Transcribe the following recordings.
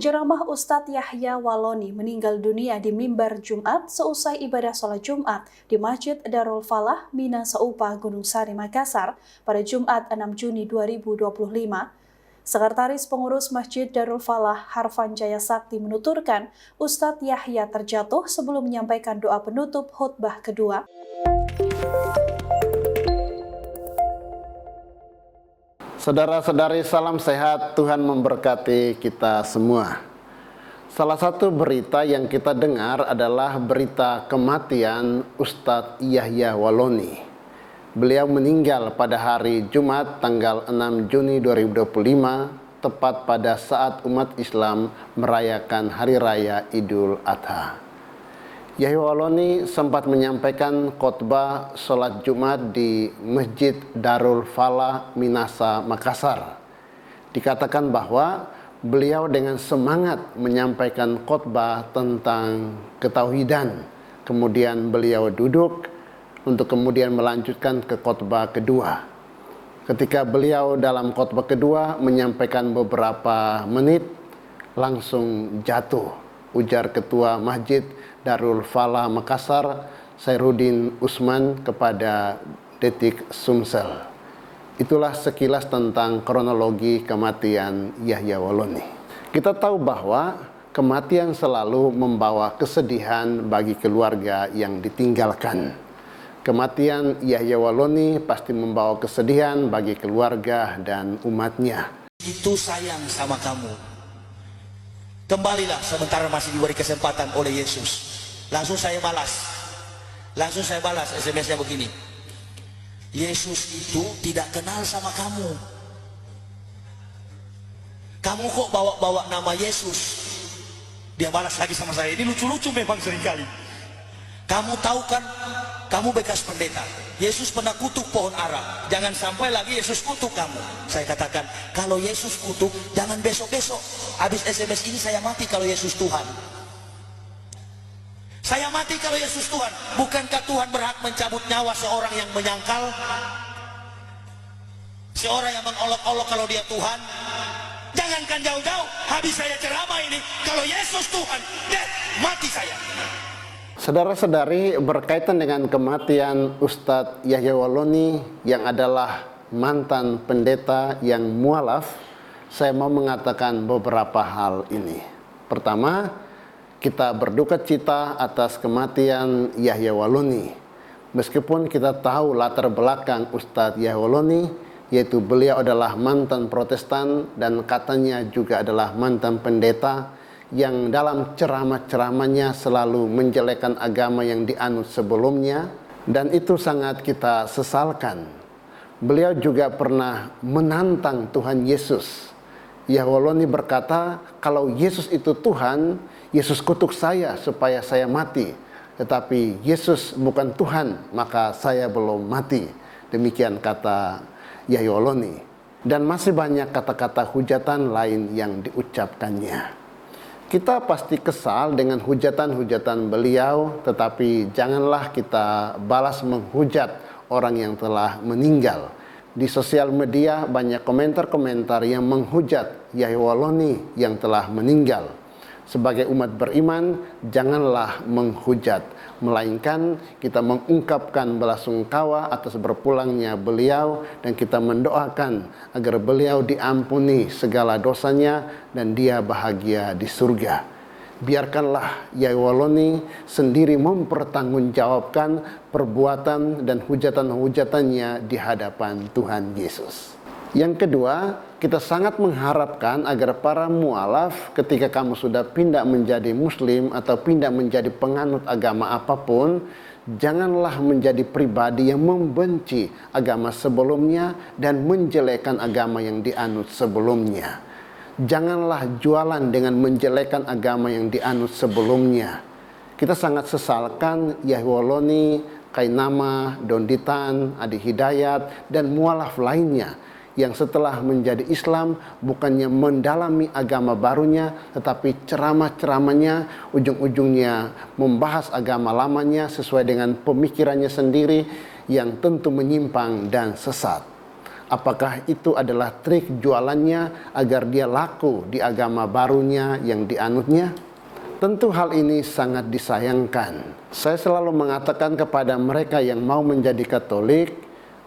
Penceramah Ustadz Yahya Waloni meninggal dunia di mimbar Jumat seusai ibadah sholat Jumat di Masjid Darul Falah, Minasaupa, Gunung Sari, Makassar pada Jumat 6 Juni 2025. Sekretaris Pengurus Masjid Darul Falah, Harfan Jaya Sakti, menuturkan Ustadz Yahya terjatuh sebelum menyampaikan doa penutup khutbah kedua. Saudara-saudari, salam sehat, Tuhan memberkati kita semua. Salah satu berita yang kita dengar adalah berita kematian Ustadz Yahya Waloni. Beliau meninggal pada hari Jumat tanggal 6 Juni 2025, tepat pada saat umat Islam merayakan Hari Raya Idul Adha. Yahya Waloni sempat menyampaikan khotbah sholat Jumat di Masjid Darul Falah, Minasa, Makassar. Dikatakan bahwa beliau dengan semangat menyampaikan khotbah tentang ketauhidan. Kemudian beliau duduk untuk kemudian melanjutkan ke khotbah kedua. Ketika beliau dalam khotbah kedua menyampaikan beberapa menit, langsung jatuh, ujar Ketua Masjid Darul Falah Makassar, Sairudin Usman, kepada Detik Sumsel. Itulah sekilas tentang kronologi kematian Yahya Waloni. Kita tahu bahwa kematian selalu membawa kesedihan bagi keluarga yang ditinggalkan. Kematian Yahya Waloni pasti membawa kesedihan bagi keluarga dan umatnya. Itu sayang sama kamu. Kembalilah sementara masih diberi kesempatan oleh Yesus. Langsung saya balas SMS-nya begini. Yesus itu tidak kenal sama kamu. Kamu kok bawa-bawa nama Yesus? Dia balas lagi sama saya. Ini lucu-lucu memang seringkali. Kamu tahu kan, kamu bekas pendeta. Yesus pernah kutuk pohon ara. Jangan sampai lagi Yesus kutuk kamu. Saya katakan, kalau Yesus kutuk, jangan besok-besok. Habis SMS ini saya mati kalau Yesus Tuhan. Saya mati kalau Yesus Tuhan. Bukankah Tuhan berhak mencabut nyawa seorang yang menyangkal? Seorang yang mengolok-olok kalau dia Tuhan? Jangankan jauh-jauh, habis saya ceramah ini, kalau Yesus Tuhan, mati saya. Saudara-saudari, berkaitan dengan kematian Ustadz Yahya Waloni yang adalah mantan pendeta yang mualaf, saya mau mengatakan beberapa hal ini. Pertama, kita berduka cita atas kematian Yahya Waloni. Meskipun kita tahu latar belakang Ustadz Yahya Waloni, yaitu beliau adalah mantan Protestan dan katanya juga adalah mantan pendeta yang dalam ceramah-ceramahnya selalu menjelekkan agama yang dianut sebelumnya, dan itu sangat kita sesalkan. Beliau juga pernah menantang Tuhan Yesus. Yahya Waloni berkata, kalau Yesus itu Tuhan, Yesus kutuk saya supaya saya mati. Tetapi Yesus bukan Tuhan, maka saya belum mati. Demikian kata Yahya Waloni. Dan masih banyak kata-kata hujatan lain yang diucapkannya. Kita pasti kesal dengan hujatan-hujatan beliau, tetapi janganlah kita balas menghujat orang yang telah meninggal. Di sosial media banyak komentar-komentar yang menghujat Yahya Waloni yang telah meninggal. Sebagai umat beriman, janganlah menghujat, melainkan kita mengungkapkan belasungkawa atas berpulangnya beliau, dan kita mendoakan agar beliau diampuni segala dosanya dan dia bahagia di surga. Biarkanlah Yahya Waloni sendiri mempertanggungjawabkan perbuatan dan hujatan-hujatannya di hadapan Tuhan Yesus. Yang kedua, kita sangat mengharapkan agar para mualaf ketika kamu sudah pindah menjadi muslim atau pindah menjadi penganut agama apapun, janganlah menjadi pribadi yang membenci agama sebelumnya dan menjelekkan agama yang dianut sebelumnya. Janganlah jualan dengan menjelekkan agama yang dianut sebelumnya. Kita sangat sesalkan Yahya Waloni, Kainama, Donditan, Adi Hidayat, dan mualaf lainnya yang setelah menjadi Islam bukannya mendalami agama barunya, tetapi ceramah-ceramahnya ujung-ujungnya membahas agama lamanya sesuai dengan pemikirannya sendiri yang tentu menyimpang dan sesat. Apakah itu adalah trik jualannya agar dia laku di agama barunya yang dianutnya? Tentu hal ini sangat disayangkan. Saya selalu mengatakan kepada mereka yang mau menjadi Katolik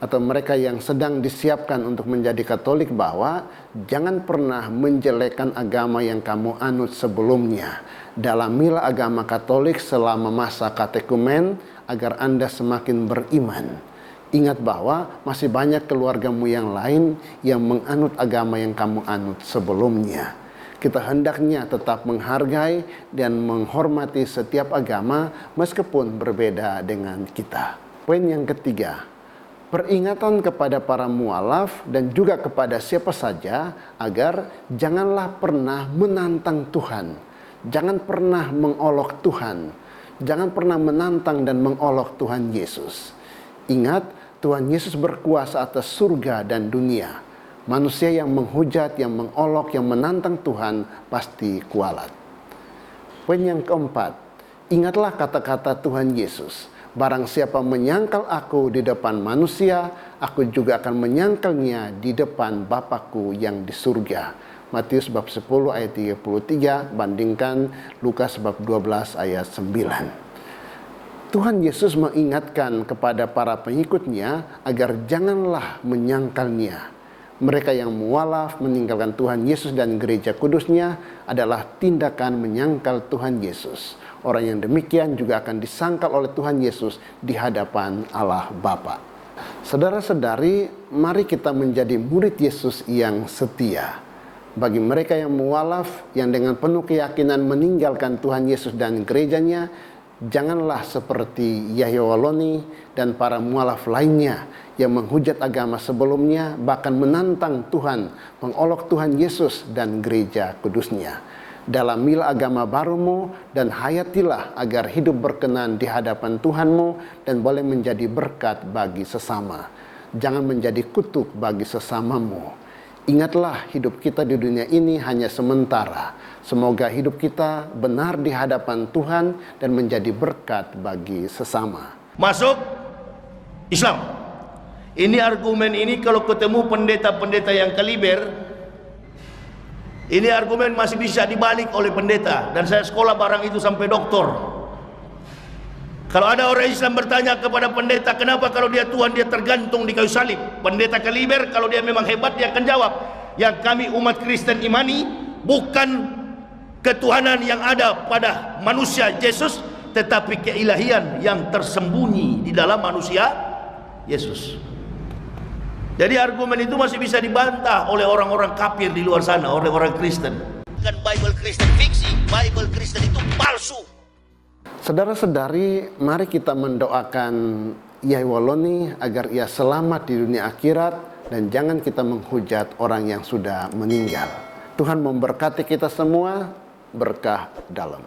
atau mereka yang sedang disiapkan untuk menjadi Katolik bahwa jangan pernah menjelekkan agama yang kamu anut sebelumnya. Dalamilah agama Katolik selama masa katekumen agar Anda semakin beriman. Ingat bahwa masih banyak keluargamu yang lain yang menganut agama yang kamu anut sebelumnya. Kita hendaknya tetap menghargai dan menghormati setiap agama meskipun berbeda dengan kita. Poin yang ketiga, peringatan kepada para mualaf dan juga kepada siapa saja agar janganlah pernah menantang Tuhan. Jangan pernah mengolok Tuhan. Jangan pernah menantang dan mengolok Tuhan Yesus. Ingat, Tuhan Yesus berkuasa atas surga dan dunia. Manusia yang menghujat, yang mengolok, yang menantang Tuhan pasti kualat. Poin yang keempat, ingatlah kata-kata Tuhan Yesus. Barang siapa menyangkal aku di depan manusia, aku juga akan menyangkalnya di depan Bapakku yang di surga. Matius bab 10 ayat 33 bandingkan Lukas bab 12 ayat 9. Tuhan Yesus mengingatkan kepada para pengikutnya agar janganlah menyangkalnya. Mereka yang mualaf meninggalkan Tuhan Yesus dan gereja kudusnya adalah tindakan menyangkal Tuhan Yesus. Orang yang demikian juga akan disangkal oleh Tuhan Yesus di hadapan Allah Bapa. Saudara-saudari, mari kita menjadi murid Yesus yang setia. Bagi mereka yang mualaf, yang dengan penuh keyakinan meninggalkan Tuhan Yesus dan gerejanya, janganlah seperti Yahya Waloni dan para mualaf lainnya yang menghujat agama sebelumnya, bahkan menantang Tuhan, mengolok Tuhan Yesus dan gereja kudusnya. Dalamilah agama barumu dan hayatilah agar hidup berkenan di hadapan Tuhanmu dan boleh menjadi berkat bagi sesama. Jangan menjadi kutuk bagi sesamamu. Ingatlah, hidup kita di dunia ini hanya sementara. Semoga hidup kita benar di hadapan Tuhan dan menjadi berkat bagi sesama. Masuk Islam. Ini argumen ini kalau ketemu pendeta-pendeta yang kaliber, ini argumen masih bisa dibalik oleh pendeta. Dan saya sekolah barang itu sampai doktor. Kalau ada orang Islam bertanya kepada pendeta, kenapa kalau dia Tuhan dia tergantung di kayu salib? Pendeta kaliber kalau dia memang hebat dia akan jawab, yang kami umat Kristen imani bukan ketuhanan yang ada pada manusia Yesus, tetapi keilahian yang tersembunyi di dalam manusia Yesus. Jadi argumen itu masih bisa dibantah oleh orang-orang kafir di luar sana, oleh orang Kristen. Bukan Bible Kristen fiksi, Bible Kristen itu palsu. Saudara-saudari, mari kita mendoakan Yahya Waloni agar ia selamat di dunia akhirat dan jangan kita menghujat orang yang sudah meninggal. Tuhan memberkati kita semua, berkah dalam.